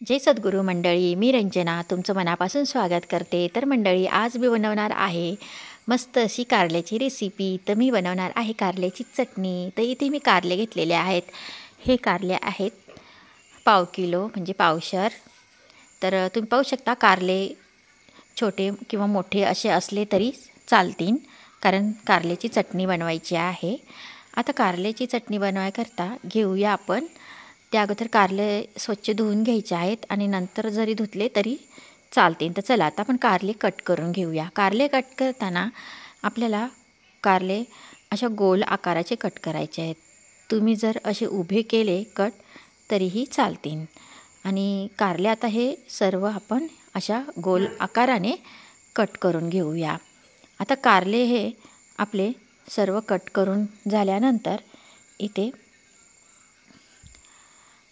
जय सद्गुरू मंडळी, मी रंजना तुमचं मनापासून स्वागत करते. तर मंडळी, आज मी बनवणार आहे मस्त अशी कारल्याची रेसिपी. तर मी बनवणार आहे कारल्याची चटणी. तर इथे मी कारले घेतलेले आहेत. हे कारले आहेत पाव किलो म्हणजे पावशर. तर तुम्ही पाहू शकता, कारले छोटे किंवा मोठे असे असले तरी चालतील, कारण कारल्याची चटणी बनवायची आहे. आता कारल्याची चटणी बनवायकरता घेऊया आपण. त्या अगोदर कारले स्वच्छ धुवून घ्यायचे आहेत आणि नंतर जरी धुतले तरी चालतील. तर चला आता आपण कारले कट करून घेऊया. कारले कट करताना आपल्याला कारले अशा गोल आकाराचे कट करायचे आहेत. तुम्ही जर असे उभे केले कट तरीही चालतील. आणि कारले आता हे सर्व आपण अशा गोल आकाराने कट करून घेऊया. आता कारले हे आपले सर्व कट करून झाल्यानंतर इथे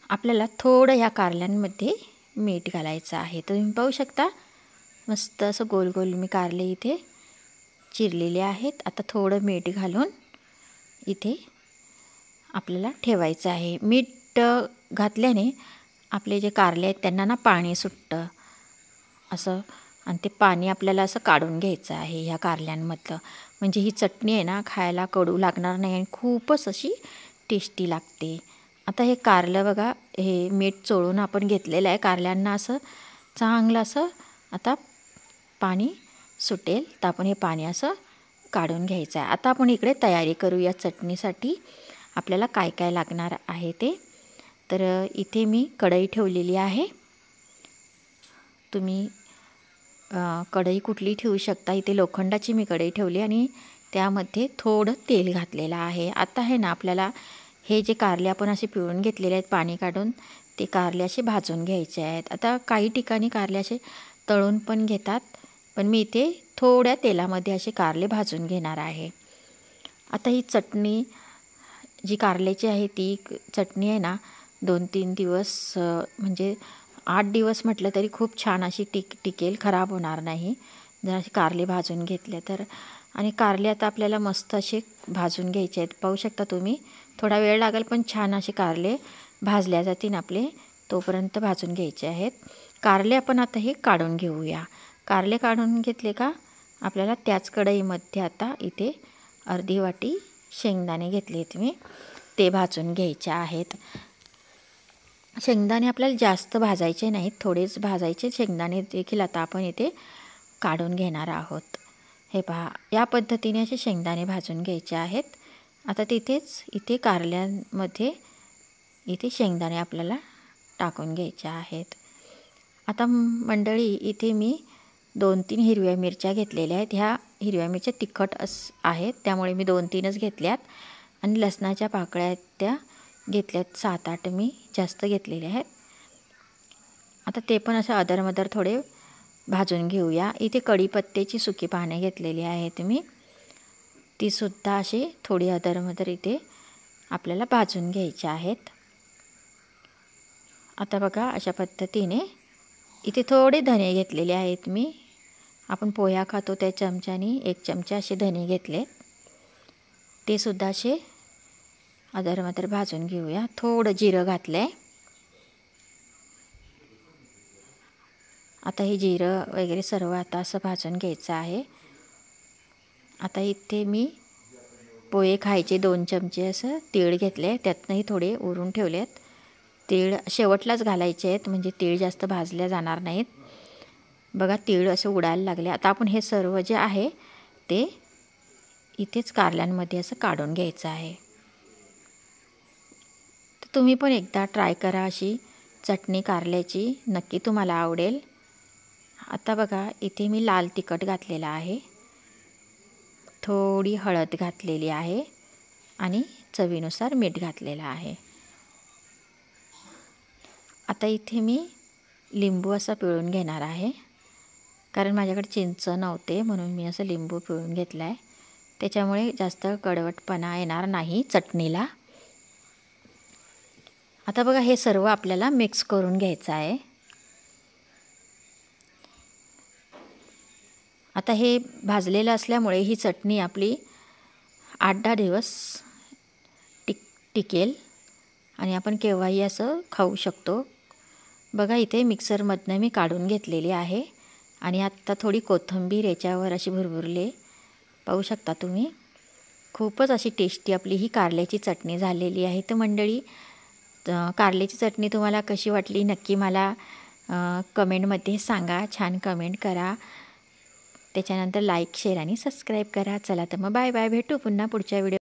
आपल्याला थोडं या कारल्यांमध्ये मीठ घालायचं आहे. तर तुम्ही पाहू शकता, मस्त असं गोल गोल मी कारले इथे चिरलेले आहेत. आता थोडं मीठ घालून इथे आपल्याला ठेवायचं आहे. मीठ घातल्याने आपले जे कारले आहेत त्यांना ना पाणी सुटतं असं, आणि ते पाणी आपल्याला असं काढून घ्यायचं आहे ह्या कारल्यांमधलं. म्हणजे ही चटणी आहे ना, खायला कडू लागणार नाही आणि खूपच अशी टेस्टी लागते. आता हे कारलं बघा, हे मीठ चोळून आपण घेतलेलं आहे. कारल्यांना असं चांगलं असं आता पाणी सुटेल, तर आपण हे पाणी असं काढून घ्यायचं आहे. आता आपण इकडे तयारी करूया चटणीसाठी. आपल्याला काय काय लागणार आहे ते. तर इथे मी कढई ठेवलेली आहे. तुम्ही कढई कुठली ठेवू शकता. इथे लोखंडाची मी कढई ठेवली आणि त्यामध्ये थोडं तेल घातलेलं आहे. आता आहे ना, आपल्याला हे जे कारले आपण असे पिळून घेतलेले आहेत पाणी काढून, ते कारले असे भाजून घ्यायचे आहेत. आता काही ठिकाणी कारले असे तळून पण घेतात, पण मी इथे थोड्या तेलामध्ये असे कारले भाजून घेणार आहे. आता ही चटणी जी कारल्याची आहे, ती चटणी आहे ना 2-3 दिवस म्हणजे 8 दिवस म्हटलं तरी खूप छान अशी टिकेल, खराब होणार नाही जर असे कारले भाजून घेतले तर. आणि कारले आता आपल्याला मस्त असे भाजून घ्यायचे आहेत. पाहू शकता तुम्ही, थोडा वेळ लागेल पण छान असे कारले भाजल्या जातील आपले, तोपर्यंत भाजून घ्यायचे आहेत. कारले आपण आता हे काढून घेऊया. कारले काढून घेतले का आपल्याला त्याच कढईमध्ये आता इथे अर्धी वाटी शेंगदाणे घेतले आहेत मी, ते भाजून घ्यायचे आहेत. शेंगदाणे आपल्याला जास्त भाजायचे नाहीत, थोडेच भाजायचे. शेंगदाणे देखील आता आपण इथे काढून घेणार आहोत. हे पहा, या पद्धतीने असे शेंगदाणे भाजून घ्यायचे आहेत. आता तिथेच इथे कारल्यांमध्ये इथे शेंगदाणे आपल्याला टाकून घ्यायचे आहेत. आता मंडळी, इथे मी 2-3 हिरव्या मिरच्या घेतलेल्या आहेत. ह्या हिरव्या मिरच्या तिखट आहेत, त्यामुळे मी 2-3च घेतल्यात. आणि लसणाच्या पाकळ्या त्या घेतल्यात 7-8 मी जास्त घेतलेल्या आहेत. आता ते पण असं अदरमदर थोडे भाजून घेऊया. इथे कढीपत्त्याची सुकी पाने घेतलेली आहेत मी, तीसुद्धा अशी थोडी अदरमदर इथे आपल्याला भाजून घ्यायची आहेत. आता बघा, अशा पद्धतीने इथे थोडे धने घेतलेले आहेत मी. आपण पोह्या खातो त्या चमच्याने 1 चमचा असे धने घेतले, ते सुद्धा असे अदरमदर भाजून घेऊया. थोडं जिरं घातलं आहे. आता हे जिरं वगैरे सर्व आता असं भाजून घ्यायचं आहे. आता इथे मी पोहे खायचे 2 चमचे असं तीळ घेतले, त्यातनंही थोडे उरून ठेवले आहेत. तीळ शेवटलाच घालायचे आहेत, म्हणजे तीळ जास्त भाजल्या जाणार नाहीत. बघा, तीळ असं उडायला लागले. आता आपण हे सर्व जे आहे ते इथेच कारल्यांमध्ये असं काढून घ्यायचं आहे. तर तुम्ही पण एकदा ट्राय करा अशी चटणी कारल्याची, नक्की तुम्हाला आवडेल. आता बघा, इथे मी लाल तिखट घातलेलं आहे, थोडी हळद घातलेली आहे आणि चवीनुसार मीठ घातलेलं आहे. आता इथे मी लिंबू असा पिळून घेणार आहे, कारण माझ्याकडे चिंच नव्हते म्हणून मी असं लिंबू पिळून घेतला आहे. त्याच्यामुळे जास्त कडवटपणा येणार नाही चटणीला. आता बघा, हे सर्व आपल्याला मिक्स करून घ्यायचं आहे. आता हे भाजलेलं असल्यामुळे ही चटणी आपली 8-10 दिवस टिकेल आणि आपण केव्हाही असं खाऊ शकतो. बघा इथे मिक्सरमधनं मी काढून घेतलेली आहे आणि आत्ता थोडी कोथिंबीर याच्यावर अशी भुरभुरले पाहू शकता तुम्ही। खूपच अशी टेस्टी आपली ही कारल्याची चटणी झालेली आहे। तर मंडळी कारल्याची चटणी तुम्हाला कशी वाटली नक्की मला कमेंटमध्ये सांगा, छान कमेंट करा। त्याच्यानंतर लाईक शेअर आणि सबस्क्राईब करा। चला तर मग बाय बाय, भेटू पुन्हा पुढच्या व्हिडिओ।